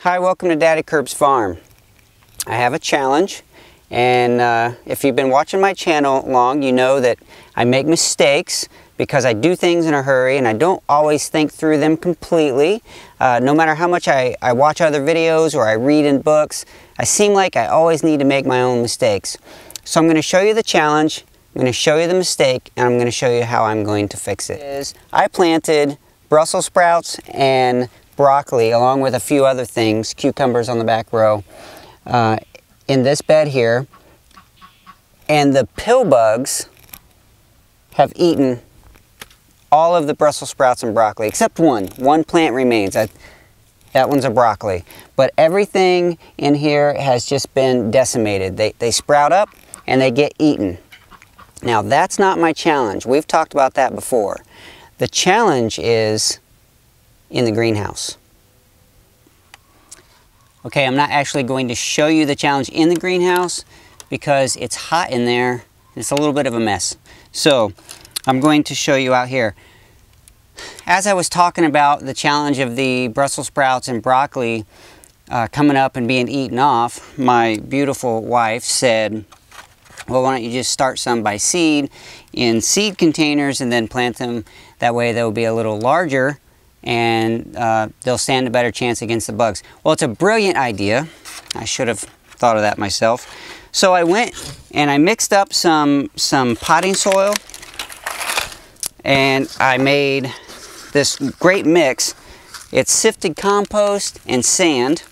Hi, welcome to Daddy Curb's farm. I have a challenge, and if you've been watching my channel long, you know that I make mistakes because I do things in a hurry and I don't always think through them completely. No matter how much I watch other videos or I read in books, I seem like I always need to make my own mistakes. So I'm going to show you the challenge, I'm going to show you the mistake, and I'm going to show you how I'm going to fix it. I planted Brussels sprouts and broccoli along with a few other things, cucumbers on the back row, in this bed here, and the pill bugs have eaten all of the Brussels sprouts and broccoli except one plant remains. That one's a broccoli, but everything in here has just been decimated. They sprout up and they get eaten. Now that's not my challenge. We've talked about that before. The challenge is in the greenhouse. Okay, I'm not actually going to show you the challenge in the greenhouse because it's hot in there and it's a little bit of a mess. So I'm going to show you out here. As I was talking about the challenge of the Brussels sprouts and broccoli coming up and being eaten off, my beautiful wife said, well, why don't you just start some by seed in seed containers and then plant them. That way they'll be a little larger and they'll stand a better chance against the bugs. Well, it's a brilliant idea. I should have thought of that myself. So I went and I mixed up some potting soil and I made this great mix. It's sifted compost and sand.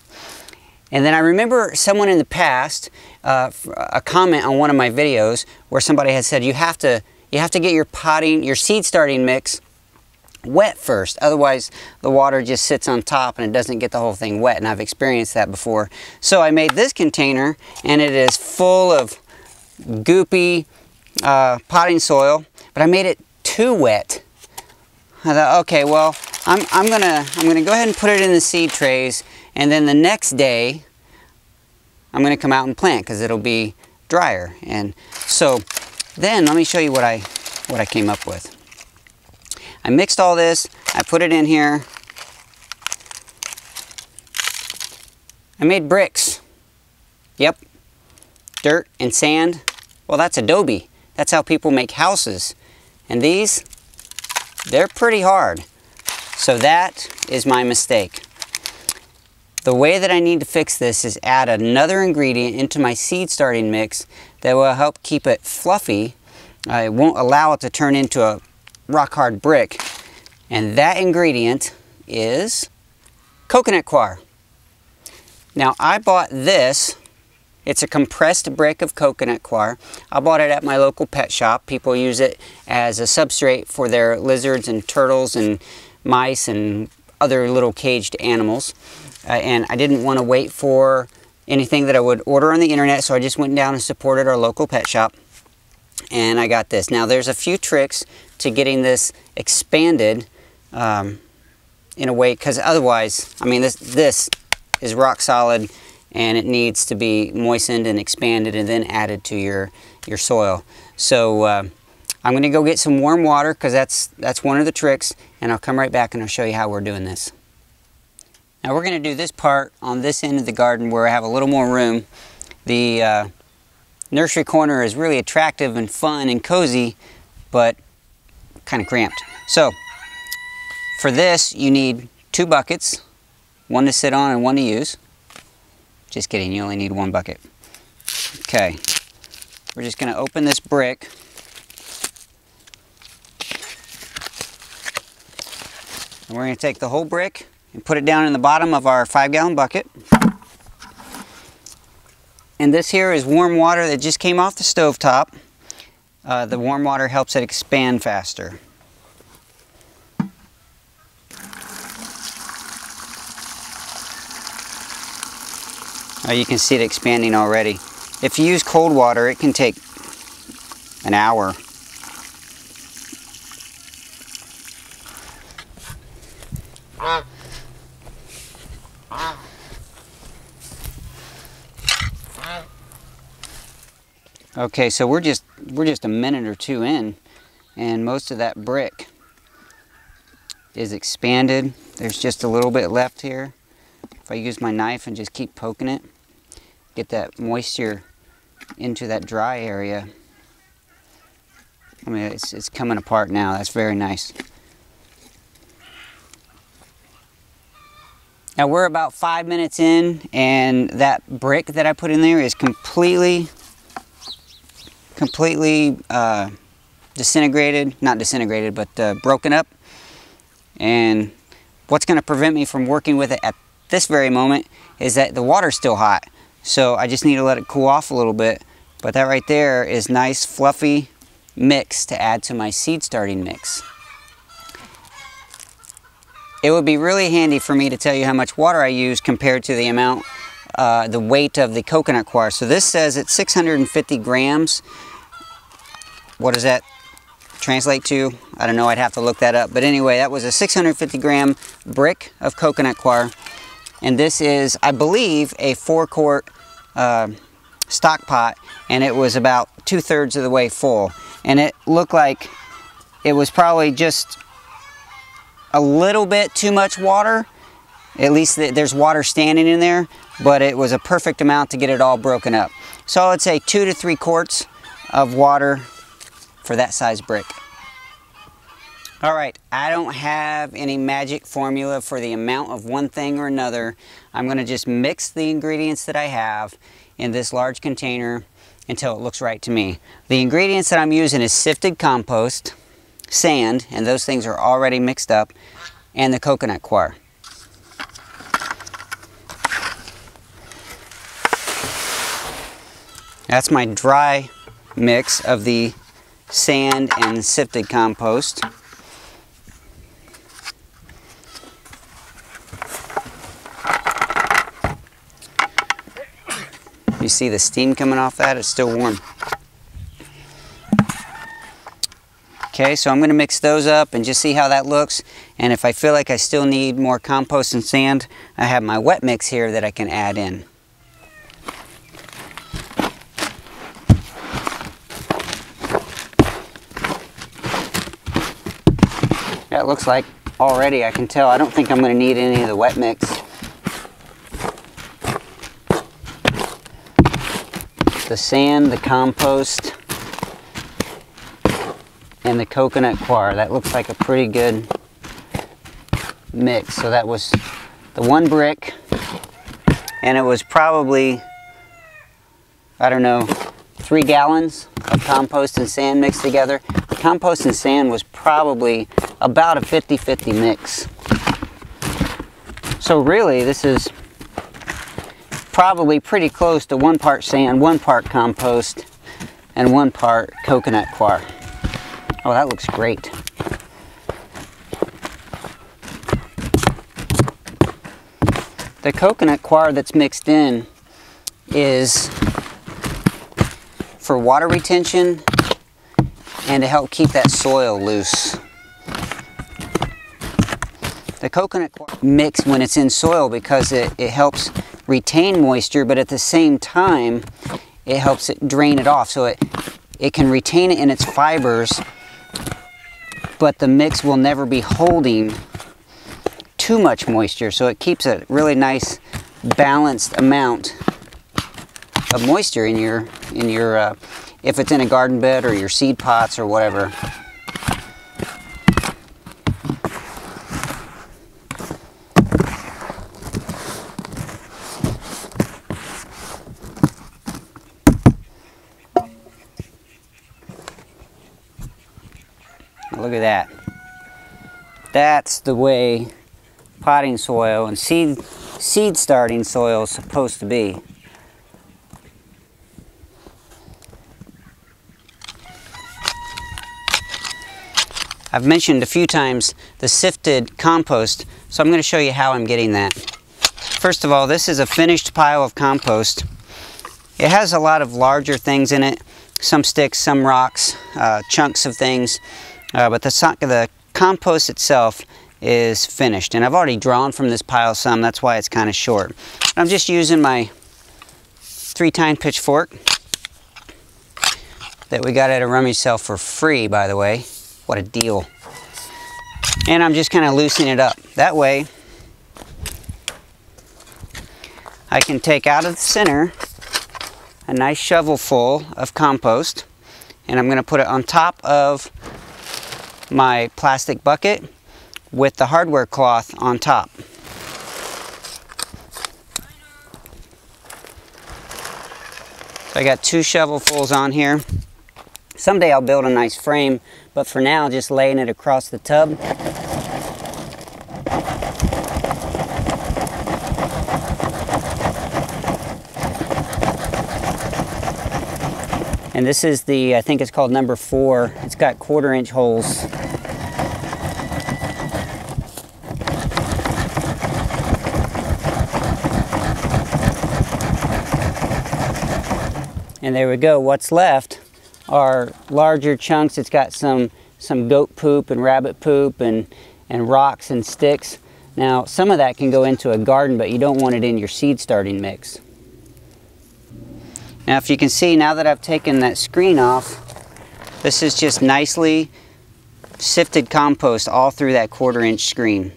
And then I remember someone in the past, a comment on one of my videos where somebody had said you have to get your seed starting mix wet first, otherwise the water just sits on top and it doesn't get the whole thing wet, and I've experienced that before. So I made this container and it is full of goopy potting soil, but I made it too wet. I thought, okay, well, I'm gonna go ahead and put it in the seed trays, and then the next day I'm gonna come out and plant because it'll be drier. And so then let me show you what I came up with. I mixed all this, I put it in here. I made bricks. Yep, dirt and sand. Well, that's adobe. That's how people make houses. And these, they're pretty hard. So that is my mistake. The way that I need to fix this is add another ingredient into my seed starting mix that will help keep it fluffy. It won't allow it to turn into a rock hard brick, and that ingredient is coconut coir. Now I bought this. It's a compressed brick of coconut coir. I bought it at my local pet shop. People use it as a substrate for their lizards and turtles and mice and other little caged animals, and I didn't want to wait for anything that I would order on the internet, so I just went down and supported our local pet shop, and I got this. Now there's a few tricks to getting this expanded in a way, because otherwise, I mean, this is rock solid and it needs to be moistened and expanded and then added to your soil. So I'm going to go get some warm water because that's one of the tricks, and I'll come right back and I'll show you how we're doing this. Now we're going to do this part on this end of the garden where I have a little more room. The nursery corner is really attractive and fun and cozy, but kind of cramped. So for this you need 2 buckets, one to sit on and one to use. Just kidding, you only need 1 bucket. Okay, we're just going to open this brick. And we're going to take the whole brick and put it down in the bottom of our 5-gallon bucket. And this here is warm water that just came off the stove top. The warm water helps it expand faster. You can see it expanding already. If you use cold water, it can take an hour. Okay, so we're just a minute or two in, and most of that brick is expanded. There's just a little bit left here. if I use my knife and just keep poking it, get that moisture into that dry area. I mean, it's coming apart now. That's very nice. Now we're about 5 minutes in, and that brick that I put in there is completely disintegrated, not disintegrated, but broken up. And what's going to prevent me from working with it at this very moment is that the water's still hot. So I just need to let it cool off a little bit. But that right there is nice, fluffy mix to add to my seed starting mix. It would be really handy for me to tell you how much water I use compared to the amount, the weight of the coconut coir. So this says it's 650 grams. What does that translate to? I don't know, I'd have to look that up. But anyway, that was a 650 gram brick of coconut coir. And this is, I believe, a 4-quart stock pot, and it was about 2/3 of the way full. And it looked like it was probably just a little bit too much water. At least there's water standing in there, but it was a perfect amount to get it all broken up. So I'd say 2 to 3 quarts of water for that size brick. All right, I don't have any magic formula for the amount of one thing or another. I'm gonna just mix the ingredients that I have in this large container until it looks right to me. The ingredients that I'm using is sifted compost, sand, and those things are already mixed up, and the coconut coir. That's my dry mix of the sand and sifted compost. You see the steam coming off that? It's still warm. Okay, so I'm going to mix those up and just see how that looks. And if I feel like I still need more compost and sand, I have my wet mix here that I can add in. That looks like already, I can tell. I don't think I'm going to need any of the wet mix. The sand, the compost, and the coconut coir. That looks like a pretty good mix. So that was the one brick, and it was probably, I don't know, 3 gallons of compost and sand mixed together. The compost and sand was probably about a 50-50 mix. So really, this is probably pretty close to 1 part sand, 1 part compost, and 1 part coconut coir. Oh, that looks great. The coconut coir that's mixed in is for water retention and to help keep that soil loose. The coconut coir mix when it's in soil because it helps retain moisture, but at the same time it helps it drain it off, so it can retain it in its fibers, but the mix will never be holding too much moisture, so it keeps a really nice balanced amount of moisture in your if it's in a garden bed or your seed pots or whatever. Look at that. That's the way potting soil and seed starting soil is supposed to be. I've mentioned a few times the sifted compost, so I'm going to show you how I'm getting that. First of all, this is a finished pile of compost. It has a lot of larger things in it, some sticks, some rocks, chunks of things. But the compost itself is finished, and I've already drawn from this pile some. That's why it's kind of short. I'm just using my 3-tine pitchfork that we got at a rummage sale for free, by the way. What a deal. And I'm just kind of loosening it up. That way I can take out of the center a nice shovel full of compost, and I'm going to put it on top of my plastic bucket with the hardware cloth on top. So I got 2 shovelfuls on here. Someday I'll build a nice frame, but for now, just laying it across the tub. And this is the, I think it's called number 4. It's got 1/4-inch holes. And there we go. What's left are larger chunks. It's got some goat poop and rabbit poop and rocks and sticks. Now, some of that can go into a garden, but you don't want it in your seed starting mix. Now, if you can see, now that I've taken that screen off, this is just nicely sifted compost all through that 1/4-inch screen.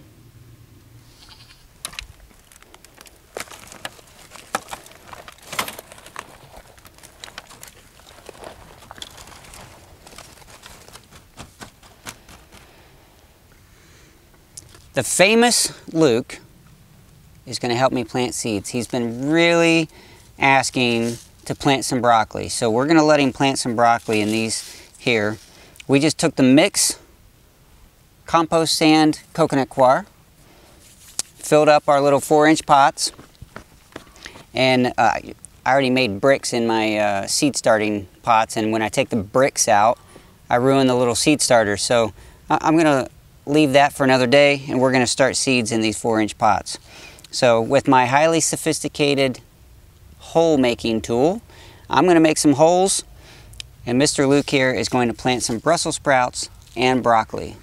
The famous Luke is going to help me plant seeds. He's been really asking to plant some broccoli. So we're going to let him plant some broccoli in these here. We just took the mix, compost, sand, coconut coir, filled up our little 4-inch pots, and I already made bricks in my seed starting pots, and when I take the bricks out, I ruin the little seed starters. So I'm going to leave that for another day, and we're going to start seeds in these 4-inch pots. So with my highly sophisticated hole making tool, I'm going to make some holes, and Mr. Luke here is going to plant some Brussels sprouts and broccoli.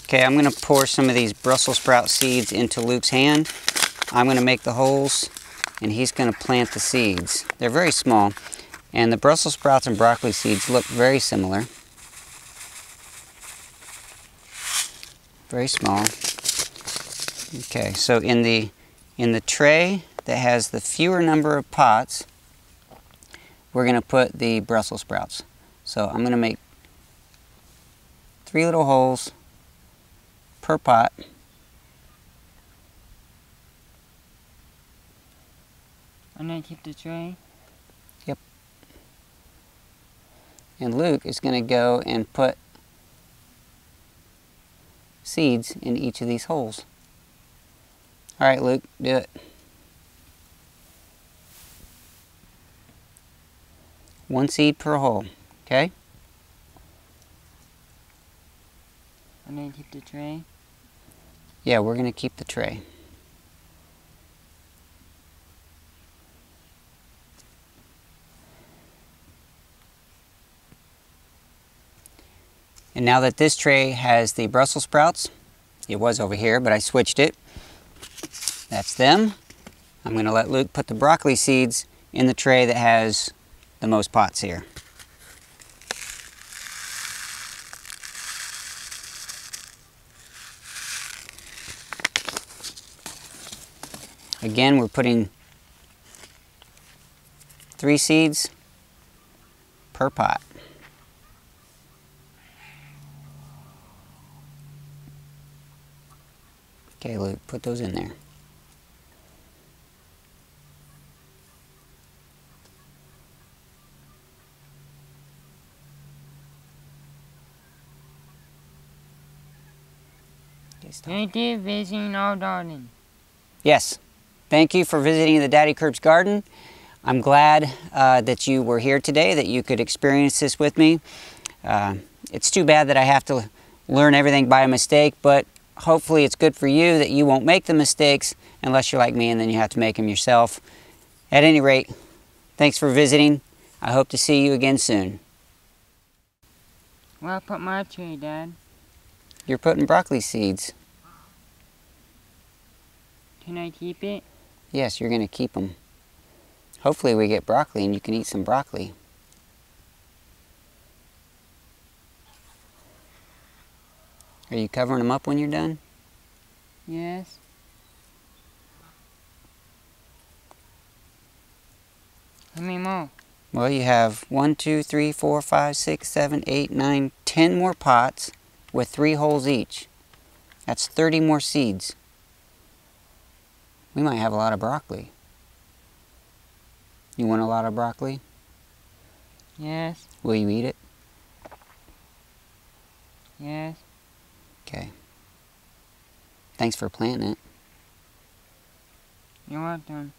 Okay, I'm going to pour some of these Brussels sprout seeds into Luke's hand. I'm going to make the holes, and he's going to plant the seeds. They're very small, and the Brussels sprouts and broccoli seeds look very similar. Very small. Okay, so in the tray that has the fewer number of pots, we're going to put the Brussels sprouts. So I'm going to make 3 little holes per pot. I'm going to keep the tray? Yep. And Luke is going to go and put seeds in each of these holes. All right, Luke, do it. 1 seed per hole, okay? I'm going to keep the tray? Yeah, we're going to keep the tray. And now that this tray has the Brussels sprouts, it was over here, but I switched it. That's them. I'm going to let Luke put the broccoli seeds in the tray that has the most pots here. Again, we're putting 3 seeds per pot. Okay, Luke, put those in there. Thank you for visiting our garden. Yes. Thank you for visiting the Daddy Curbs garden. I'm glad that you were here today, that you could experience this with me. It's too bad that I have to learn everything by mistake, but hopefully it's good for you that you won't make the mistakes unless you're like me and then you have to make them yourself. At any rate, thanks for visiting. I hope to see you again soon. Where I put my tree, Dad? You're putting broccoli seeds. Can I keep it? Yes, you're going to keep them. Hopefully we get broccoli and you can eat some broccoli. Are you covering them up when you're done? Yes. How many more? Well, you have 1, 2, 3, 4, 5, 6, 7, 8, 9, 10 more pots with 3 holes each. That's 30 more seeds. We might have a lot of broccoli. You want a lot of broccoli? Yes. Will you eat it? Yes. Okay. Thanks for planting it. You're welcome.